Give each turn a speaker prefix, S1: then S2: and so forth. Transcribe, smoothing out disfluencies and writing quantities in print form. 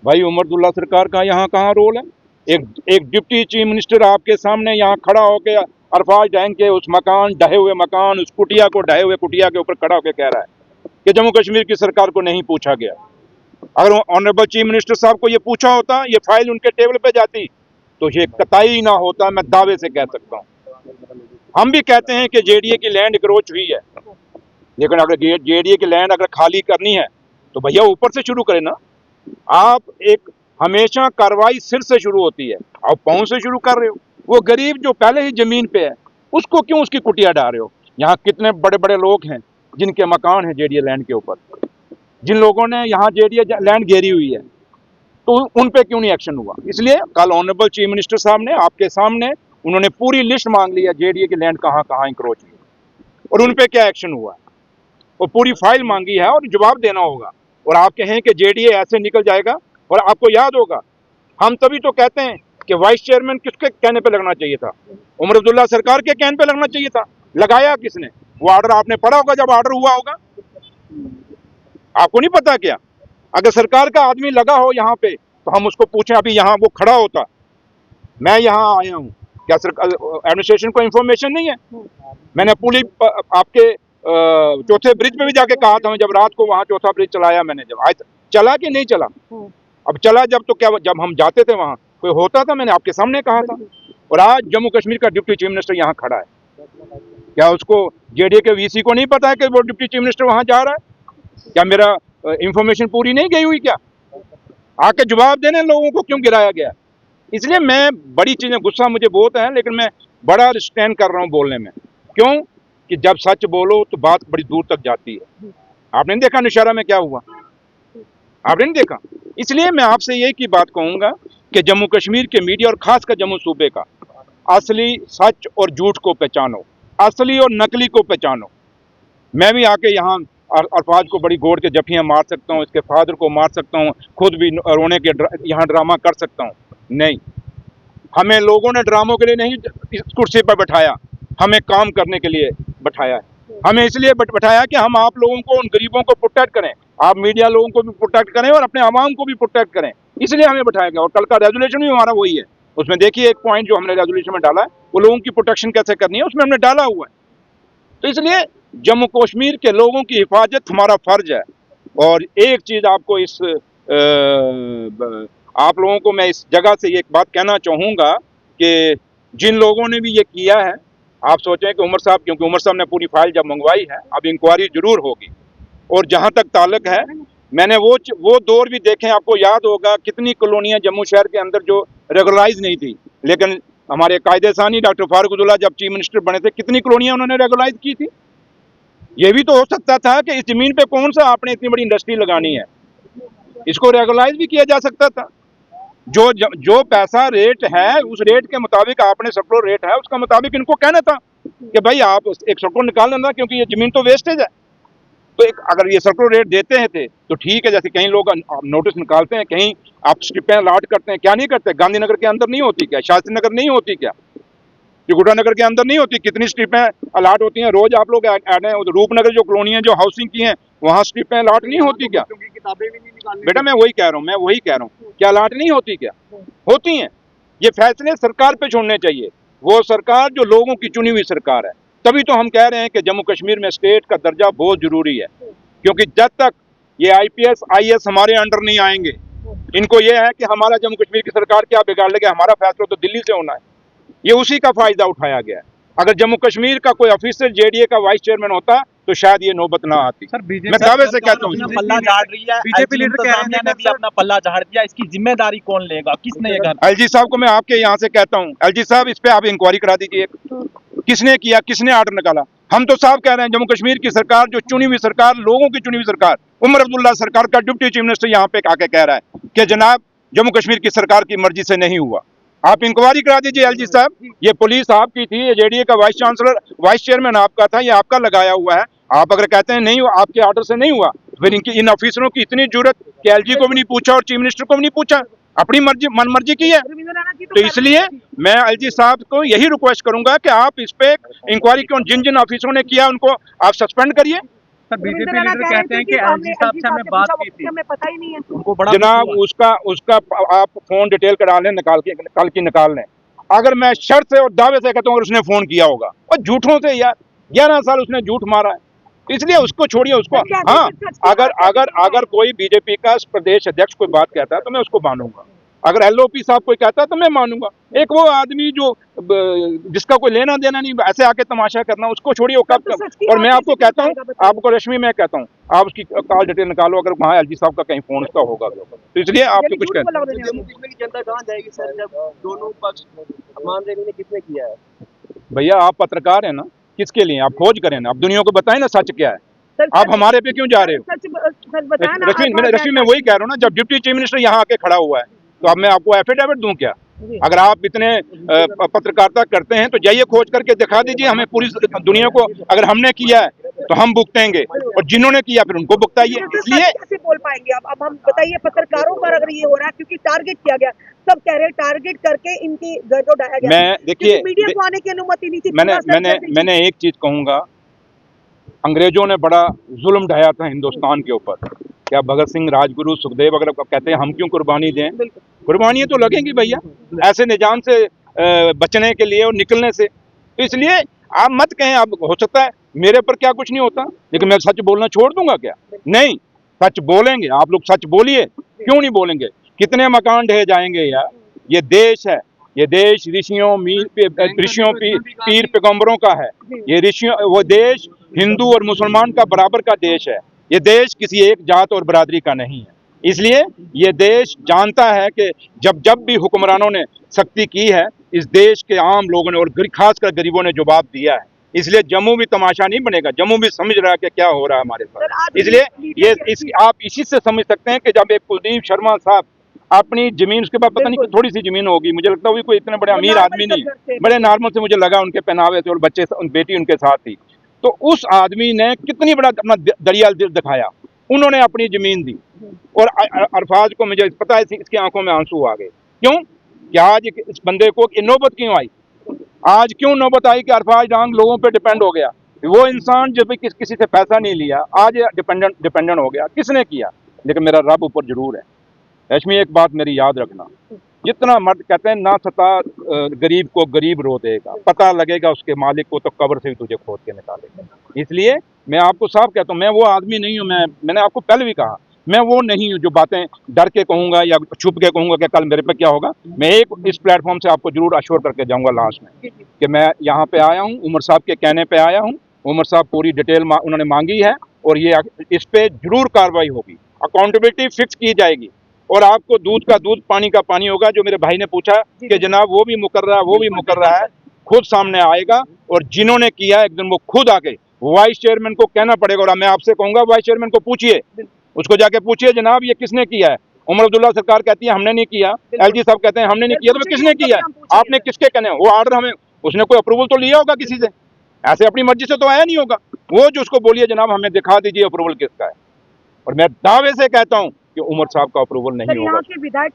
S1: भाई उमरदुल्ला सरकार का यहाँ कहाँ रोल है? एक डिप्टी चीफ मिनिस्टर आपके सामने यहाँ खड़ा होकर अरफाज डैंग के उस मकान, ढहे हुए मकान, उस कुटिया को, ढहे हुए कुटिया के ऊपर खड़ा होकर कह रहा है कि जम्मू कश्मीर की सरकार को नहीं पूछा गया। अगर ऑनरेबल चीफ मिनिस्टर साहब को ये पूछा होता, ये फाइल उनके टेबल पे जाती, तो ये कतई ना होता, मैं दावे से कह सकता हूँ। हम भी कहते हैं कि जेडीए की लैंड इंक्रोच हुई है, लेकिन अगर जेडीए की लैंड अगर खाली करनी है तो भैया ऊपर से शुरू करें ना। आप एक हमेशा कार्रवाई सिर से शुरू होती है, आप पाँव से शुरू कर रहे हो। वो गरीब जो पहले ही जमीन पे है उसको क्यों उसकी कुटिया डाल रहे हो? यहाँ कितने बड़े बड़े लोग हैं जिनके मकान है जेडीए लैंड के ऊपर, जिन लोगों ने यहाँ जेडीए लैंड घेरी हुई है, तो उन पे क्यों नहीं एक्शन हुआ? इसलिए कल ऑनरेबल चीफ मिनिस्टर साहब ने आपके सामने उन्होंने पूरी लिस्ट मांग ली है जेडीए की लैंड कहाँ कहाँ इंक्रोच हुई और उन पे क्या एक्शन हुआ, वो पूरी फाइल मांगी है और जवाब देना होगा। और आप कहें कि जेडीए ऐसे निकल जाएगा, और आपको याद होगा हम तभी तो कहते हैं कि वाइस चेयरमैन किसके कहने पे लगना चाहिए था? उमर अब्दुल्ला सरकार के कहने पे लगना चाहिए था। लगाया किसने? वो ऑर्डर आपने पढ़ा होगा, जब ऑर्डर हुआ होगा। आपको नहीं पता क्या? अगर सरकार का आदमी लगा हो यहाँ पे तो हम उसको पूछें, अभी यहाँ वो खड़ा होता, मैं यहाँ आया हूँ, क्या सरकार एडमिनिस्ट्रेशन को इंफॉर्मेशन नहीं है? मैंने पूरी आपके चौथे ब्रिज पे भी जाके कहा था, जब रात को वहाँ चौथा ब्रिज चलाया मैंने, जब आज चला कि नहीं चला? अब चला जब, तो क्या जब हम जाते थे वहाँ कोई होता था? मैंने आपके सामने कहा था। और आज जम्मू कश्मीर का डिप्टी चीफ मिनिस्टर यहाँ खड़ा है, क्या उसको जेडीए के वीसी को नहीं पता है कि वो डिप्टी चीफ मिनिस्टर वहाँ जा रहा है? क्या मेरा इंफॉर्मेशन पूरी नहीं गई हुई क्या? आके जवाब देने लोगों को क्यों गिराया गया? इसलिए मैं बड़ी चीजें, गुस्सा मुझे बहुत है, लेकिन मैं बड़ा रिस्ट्रेन कर रहा हूँ बोलने में। क्यों? कि जब सच बोलो तो बात बड़ी दूर तक जाती है। आपने नहीं देखा नौशहरा में क्या हुआ? आपने नहीं देखा? इसलिए मैं आपसे यही की बात कहूंगा कि जम्मू कश्मीर के मीडिया और खासकर जम्मू सूबे का असली सच और झूठ को पहचानो, असली और नकली को पहचानो। मैं भी आके यहाँ अरफाज को बड़ी गोड़ के जफियाँ मार सकता हूँ, इसके फादर को मार सकता हूँ, खुद भी रोने के यहाँ ड्रामा कर सकता हूँ। नहीं, हमें लोगों ने ड्रामों के लिए नहीं इस कुर्सी पर बैठाया, हमें काम करने के लिए बैठाया है। हमें इसलिए बैठाया कि हम आप लोगों को, उन गरीबों को प्रोटेक्ट करें, आप मीडिया लोगों को भी प्रोटेक्ट करें और अपने आवाम को भी प्रोटेक्ट करें, इसलिए हमें बैठाया गया। और कल का रेजोल्यूशन भी हमारा वही है। उसमें देखिए एक पॉइंट जो हमने रेजोल्यूशन में डाला है, वो लोगों की प्रोटेक्शन कैसे करनी है, उसमें हमने डाला हुआ है। तो इसलिए जम्मू कश्मीर के लोगों की हिफाजत हमारा फर्ज है। और एक चीज आपको आप लोगों को मैं इस जगह से एक बात कहना चाहूँगा कि जिन लोगों ने भी ये किया है, आप सोचें कि उमर साहब, क्योंकि उमर साहब ने पूरी फाइल जब मंगवाई है, अब इंक्वायरी जरूर होगी। और जहाँ तक ताल्लुक है, मैंने वो दौर भी देखे, आपको याद होगा कितनी कॉलोनियाँ जम्मू शहर के अंदर जो रेगुलराइज नहीं थी, लेकिन हमारे कायदे सानी डॉक्टर फारूक अब्दुल्ला जब चीफ मिनिस्टर बने थे, कितनी कॉलोनियाँ उन्होंने रेगुलराइज की थी। ये भी तो हो सकता था कि इस जमीन पे कौन सा आपने इतनी बड़ी इंडस्ट्री लगानी है, इसको रेगुलराइज भी किया जा सकता था। जो पैसा रेट है, उस रेट के मुताबिक आपने सर्कुलर रेट है, उसका मुताबिक इनको कहना था कि भाई आप एक सर्कुलर निकाल लेना, क्योंकि ये जमीन तो वेस्टेज है। तो अगर ये सर्कुलर रेट देते हैं थे तो ठीक है, जैसे कहीं लोग नोटिस निकालते हैं, कहीं आप स्ट्रिपें अलॉट करते हैं, क्या नहीं करते? गांधीनगर के अंदर नहीं होती क्या? शास्त्री नगर नहीं होती क्या? त्रिकुटा नगर के अंदर नहीं होती? कितनी स्ट्रिपें अलॉट होती हैं, रोज आप लोग ऐड हैं। रूपनगर जो कॉलोनियां जो हाउसिंग की हैं, वहाँ स्ट्रिपें अलॉट नहीं होती क्या?
S2: किताबें भी नहीं निकालनी।
S1: बेटा मैं वही कह रहा हूँ, क्या अलॉट नहीं होती क्या? होती हैं। ये फैसले सरकार पे छोड़ने चाहिए, वो सरकार जो लोगों की चुनी हुई सरकार है। तभी तो हम कह रहे हैं कि जम्मू कश्मीर में स्टेट का दर्जा बहुत जरूरी है, क्योंकि जब तक ये IPS IAS हमारे अंडर नहीं आएंगे, इनको ये है कि हमारा जम्मू कश्मीर की सरकार क्या बिगाड़ लेगी, हमारा फैसला तो दिल्ली से होना है। ये उसी का फायदा उठाया गया है। अगर जम्मू कश्मीर का कोई ऑफिसर जेडीए का वाइस चेयरमैन होता तो शायद ये नौबत ना आती।
S2: सर,
S1: मैं दावे से कहता हूँ,
S3: पल्ला झाड़ रही है,
S2: बीजेपी लीडर कह रहे हैं
S3: ने भी अपना पल्ला झाड़ दिया, इसकी जिम्मेदारी कौन लेगा? किसने ये घर?
S1: LG साहब को मैं आपके यहाँ से कहता हूँ, LG साहब इस पे आप इंक्वायरी करा दीजिए, किसने किया, किसने ऑर्डर निकाला? हम तो साहब कह रहे हैं जम्मू कश्मीर की सरकार, जो चुनी हुई सरकार, लोगों की चुनी हुई सरकार, उमर अब्दुल्ला सरकार का डिप्टी चीफ मिनिस्टर यहाँ पे आके कह रहा है कि जनाब जम्मू कश्मीर की सरकार की मर्जी से नहीं हुआ। आप इंक्वायरी करा दीजिए LG साहब, ये पुलिस आपकी थी, ये जेडीए का वाइस चांसलर, वाइस चेयरमैन आपका था, ये आपका लगाया हुआ है। आप अगर कहते हैं नहीं, आपके ऑर्डर से नहीं हुआ, फिर इन ऑफिसरों की इतनी जरूरत कि LG को भी नहीं पूछा और चीफ मिनिस्टर को भी नहीं पूछा, अपनी मर्जी मन मर्जी की है। तो इसलिए मैं LG साहब को यही रिक्वेस्ट करूंगा कि आप इस पे इंक्वायरी, जिन जिन ऑफिसरों ने किया उनको आप सस्पेंड करिए,
S3: सर बीजेपी लीडर कहते हैं कि एलजी साहब से हमने बात की थी,
S2: हमें पता ही नहीं है।
S3: उनको बड़ा
S1: जनाब
S3: दुख हुआ।
S1: उसका आप फोन डिटेल करा लें, कल की निकाल लें। अगर मैं शर्त से और दावे से कहता हूँ उसने फोन किया होगा, और झूठों से यार 11 साल उसने झूठ मारा है, इसलिए उसको छोड़िए। उसको हाँ, अगर कोई बीजेपी का प्रदेश अध्यक्ष कोई बात कहता है तो मैं उसको मानूंगा, अगर एलओपी साहब कोई कहता है तो मैं मानूंगा। एक वो आदमी जो जिसका कोई लेना देना नहीं, ऐसे आके तमाशा करना, उसको छोड़िए। और मैं आपको कहता हूँ, आपको रश्मि मैं कहता हूँ, आप उसकी कॉल डिटेल निकालो, अगर वहाँ एलजी साहब का कहीं फोन उसका होगा तो इसलिए आपको कुछ कहते हैं।
S2: जम्मू कश्मीर की जनता कहाँ जाएगी सर, जब दोनों पक्ष मान रहे किसने किया है?
S1: भैया आप पत्रकार हैं ना, किसके लिए आप खोज करें ना, आप दुनिया को बताएं ना सच क्या है। आप हमारे पे क्यों जा रहे हो? रश्मि मैं वही कह रहा हूँ ना, जब डिप्टी चीफ मिनिस्टर यहाँ आके खड़ा हुआ है तो अब मैं आपको एफिडेविट दूं क्या? अगर आप इतने पत्रकारिता करते हैं तो जाइए खोज करके दिखा दीजिए हमें, पूरी दुनिया को। अगर हमने किया है तो हम भुगतेंगे, और जिन्होंने किया फिर उनको भुगताइए। इसलिए
S2: कैसे बोल पाएंगे अब हम बताइए, पत्रकारों पर अगर ये हो रहा है क्योंकि टारगेट किया गया, सब कह रहे हैं टारगेट करके इनकी गर्द उड़ाया गया।
S1: मैं देखिए
S2: मीडिया को आने की अनुमति नहीं थी।
S1: मैंने एक चीज कहूंगा, अंग्रेजों ने बड़ा जुल्म ढाया था हिंदुस्तान के ऊपर। क्या भगत सिंह, राजगुरु, सुखदेव अगर कहते हैं हम क्यों कुर्बानी दें? कुर्बानियां तो लगेंगी भैया, ऐसे निजाम से बचने के लिए और निकलने से। तो इसलिए आप मत कहें, आप हो सकता है मेरे पर क्या कुछ नहीं होता, लेकिन मैं सच बोलना छोड़ दूंगा क्या? नहीं, सच बोलेंगे। आप लोग सच बोलिए, क्यों नहीं बोलेंगे? कितने मकान ढह जाएंगे यार। ये देश है, ये देश ऋषियों पीर पैगंबरों का है। ये ऋषियों, वो देश हिंदू और मुसलमान का बराबर का देश है। ये देश किसी एक जात और बरादरी का नहीं है। इसलिए ये देश जानता है कि जब भी हुक्मरानों ने सख्ती की है, इस देश के आम लोगों ने और खासकर गरीबों ने जवाब दिया है। इसलिए जम्मू भी तमाशा नहीं बनेगा, जम्मू भी समझ रहा है कि क्या हो रहा है हमारे साथ। इसलिए आप इसी से समझ सकते हैं कि जब एक कुलदीप शर्मा साहब अपनी जमीन, उसके बाद पता नहीं थोड़ी सी जमीन होगी, मुझे लगता है कोई इतने बड़े अमीर आदमी नहीं, बड़े नॉर्मल से मुझे लगा, उनके पहनावे थे और बच्चे बेटी उनके साथ थी। तो उस आदमी ने कितनी बड़ा अपना दरियाल दिल दिखाया, उन्होंने अपनी जमीन दी। और अरफाज को मुझे पता है इसकी आंखों में आंसू आ गए। क्यों? कि आज इस बंदे को नौबत क्यों आई? आज क्यों नौबत आई कि अरफाज डांग लोगों पे डिपेंड हो गया? वो इंसान जो भी किसी से पैसा नहीं लिया, आज डिपेंडेंट हो गया। किसने किया? लेकिन मेरा रब ऊपर जरूर है। रश्मि एक बात मेरी याद रखना, जितना मर्द कहते हैं ना सता गरीब को गरीब रो देगा, पता लगेगा उसके मालिक को तो कब्र से भी तुझे खोद के निकालेगा। इसलिए मैं आपको साफ कहता हूँ, मैं वो आदमी नहीं हूँ। मैंने आपको पहले भी कहा, मैं वो नहीं हूँ जो बातें डर के कहूँगा या छुप के कहूँगा कि कल मेरे पे क्या होगा। मैं एक इस प्लेटफॉर्म से आपको जरूर अश्योर करके जाऊँगा लास्ट में कि मैं यहाँ पे आया हूँ, उमर साहब के कहने पे आया हूँ। उमर साहब पूरी डिटेल उन्होंने मांगी है और ये इस पे जरूर कार्रवाई होगी, अकाउंटेबिलिटी फिक्स की जाएगी। और आपको दूध का दूध, पानी का पानी होगा। जो मेरे भाई ने पूछा कि जनाब वो भी मुकर रहा है, खुद सामने आएगा। और जिन्होंने किया एक दिन वो खुद आके वाइस चेयरमैन को कहना पड़ेगा। और मैं आपसे कहूंगा वाइस चेयरमैन को पूछिए, उसको जाके पूछिए जनाब ये किसने किया है। उमर अब्दुल्ला सरकार कहती है हमने नहीं किया, एलजी साहब कहते हैं हमने नहीं किया, तो किसने किया है? आपने किसके कहने? वो ऑर्डर हमें, उसने कोई अप्रूवल तो लिया होगा किसी से, ऐसे अपनी मर्जी से तो आया नहीं होगा। वो जो उसको बोलिए जनाब हमें दिखा दीजिए अप्रूवल किसका है। और मैं दावे से कहता हूं कि उमर साहब का अप्रूवल नहीं होगा।